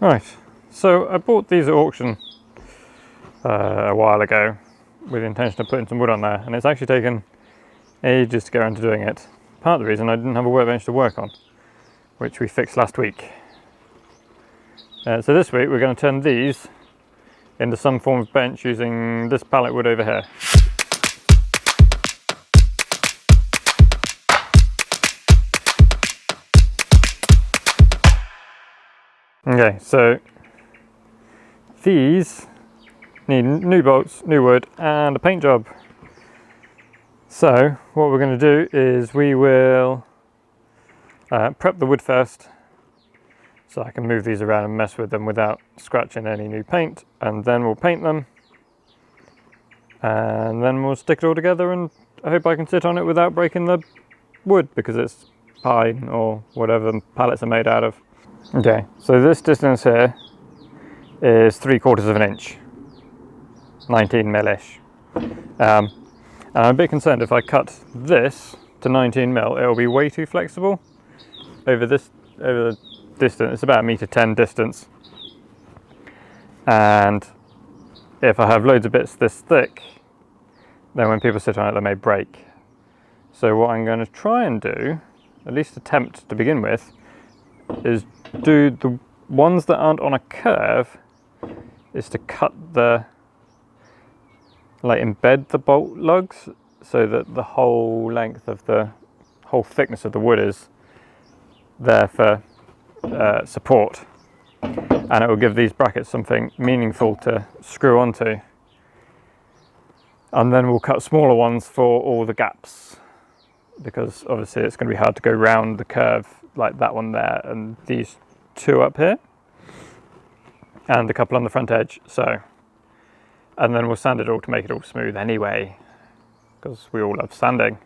Right, so I bought these at auction a while ago with the intention of putting some wood on there, and it's actually taken ages to get around to doing it. Part of the reason I didn't have a workbench to work on, which we fixed last week. So this week we're going to turn these into some form of bench using this pallet wood over here. Okay, so these need new bolts, new wood and a paint job. So what we're going to do is we will prep the wood first, so I can move these around and mess with them without scratching any new paint, and then we'll paint them, and then we'll stick it all together, and I hope I can sit on it without breaking the wood because it's pine or whatever the pallets are made out of. Okay, so this distance here is 3/4 of an inch, 19 mil-ish. And I'm a bit concerned if I cut this to 19 mil, it'll be way too flexible over the distance. It's about 1.10 m distance. And if I have loads of bits this thick, then when people sit on it, they may break. So what I'm going to try and do, at least attempt to begin with, is do the ones that aren't on a curve, is to cut embed the bolt lugs so that the whole length of the whole thickness of the wood is there for support, and it will give these brackets something meaningful to screw onto. And then we'll cut smaller ones for all the gaps, because obviously it's going to be hard to go round the curve like that one there and these two up here and a couple on the front edge. So, and then we'll sand it all to make it all smooth anyway, because we all love sanding.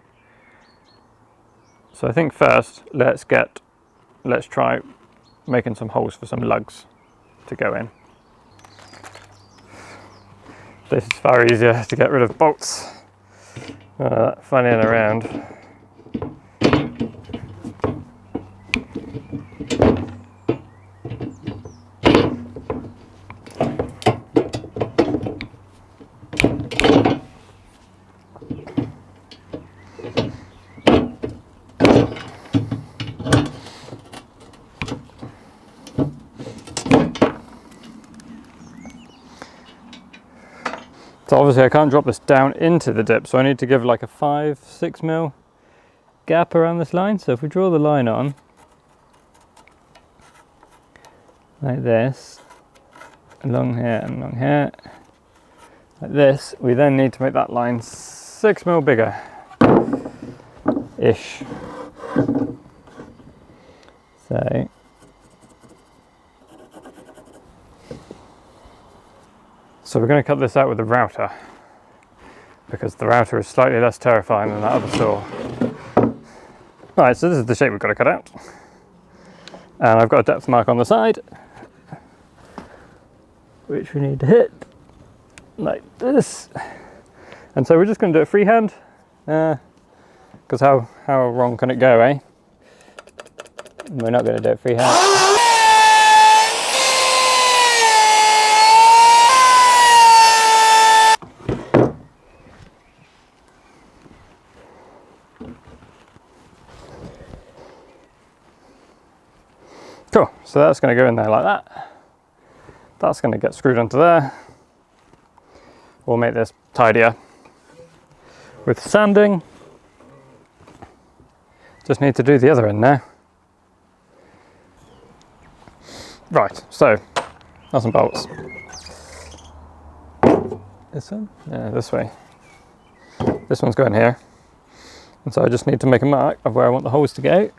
So I think first let's try making some holes for some lugs to go in. This is far easier to get rid of bolts funnying around. So obviously I can't drop this down into the dip, so I need to give like a 5-6 mil gap around this line. So if we draw the line on like this, along here and along here, like this, we then need to make that line 6 mil bigger ish. So we're going to cut this out with a router, because the router is slightly less terrifying than that other saw. Right, so this is the shape we've got to cut out. And I've got a depth mark on the side, which we need to hit like this. And so we're just going to do it freehand, because how wrong can it go, eh? We're not going to do it freehand. Cool, so that's going to go in there like that. That's going to get screwed onto there. We'll make this tidier with sanding. Just need to do the other end now. Right, so nuts and bolts. This one? Yeah, this way. This one's going here. And so I just need to make a mark of where I want the holes to go.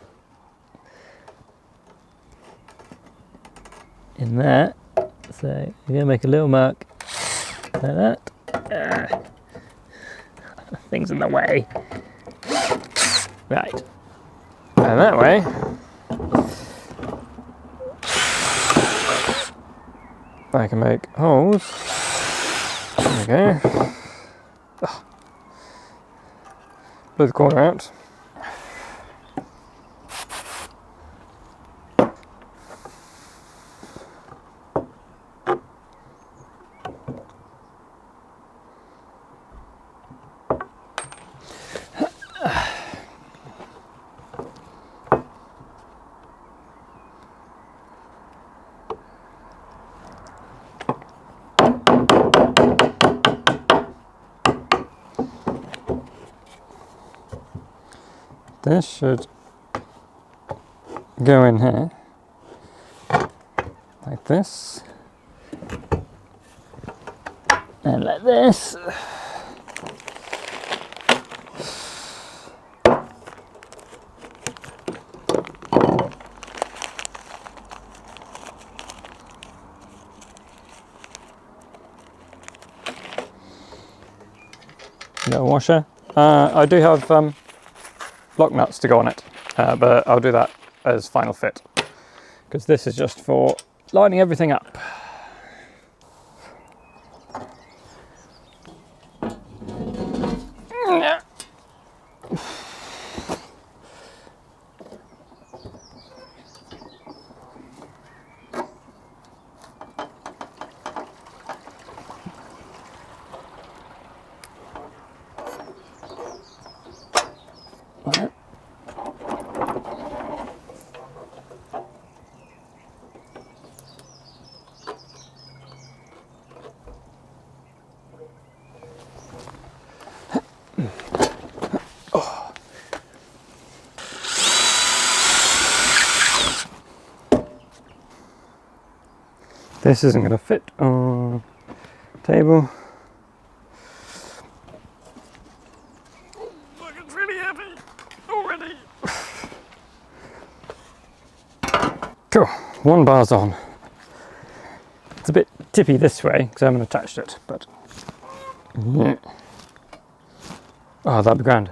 In there. So you're going to make a little mark like that. Things in the way. Right. And that way, I can make holes. There we go. Blow the corner out. this should go in here, like this, and like this. Little washer. I do have block nuts to go on it, but I'll do that as final fit, because this is just for lining everything up. This isn't going to fit on the table. Look, it's really heavy already. Cool, 1 bar's on. It's a bit tippy this way because I haven't attached it, but yeah. Oh, that'd be grand.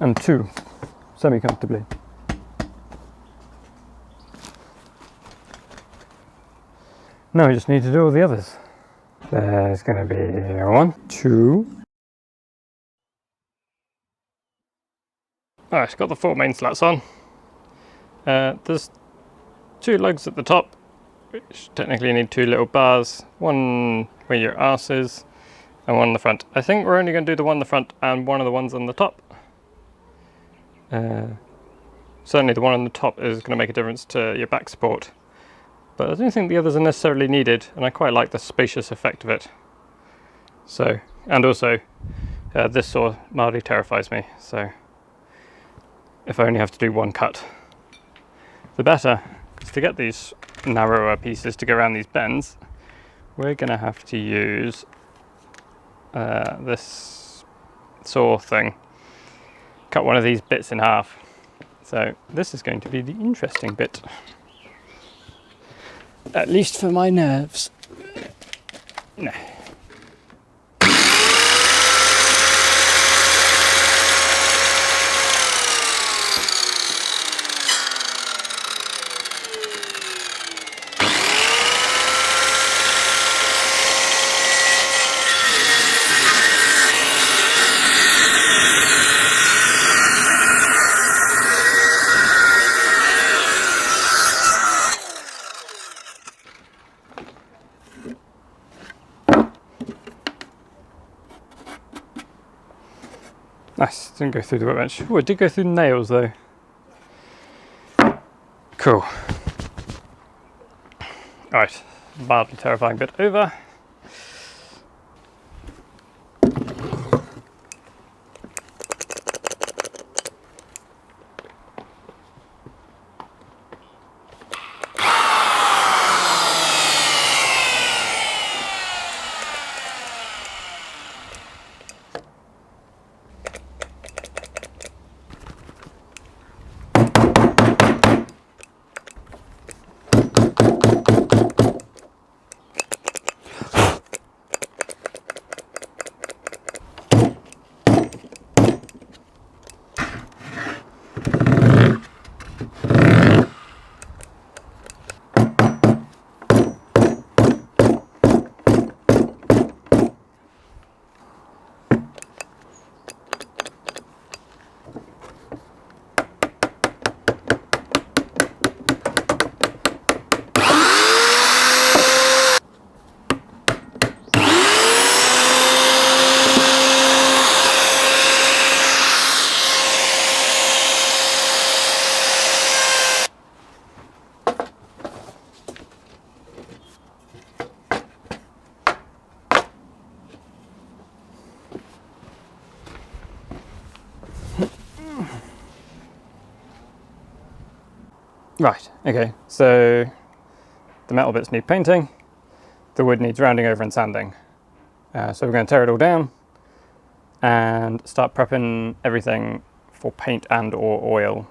And 2, semi-comfortably. Now we just need to do all the others. There's going to be 1, 2. Alright, got the 4 main slats on. There's 2 lugs at the top, which technically need 2 little bars. One where your arse is, and 1 on the front. I think we're only going to do the one on the front and one of the ones on the top. Certainly the one on the top is going to make a difference to your back support. But I don't think the others are necessarily needed, and I quite like the spacious effect of it. So, and also, this saw mildly terrifies me, so if I only have to do 1 cut, the better. Because to get these narrower pieces to go around these bends, we're going to have to use this saw thing. Cut one of these bits in half. So this is going to be the interesting bit. At least for my nerves. No. Nice, didn't go through the workbench. Oh, it did go through the nails though. Cool. Alright, mildly terrifying bit over. Right, okay, so the metal bits need painting, the wood needs rounding over and sanding. So we're going to tear it all down and start prepping everything for paint and or oil.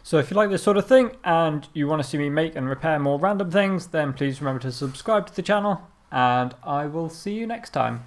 So if you like this sort of thing and you want to see me make and repair more random things, then please remember to subscribe to the channel, and I will see you next time.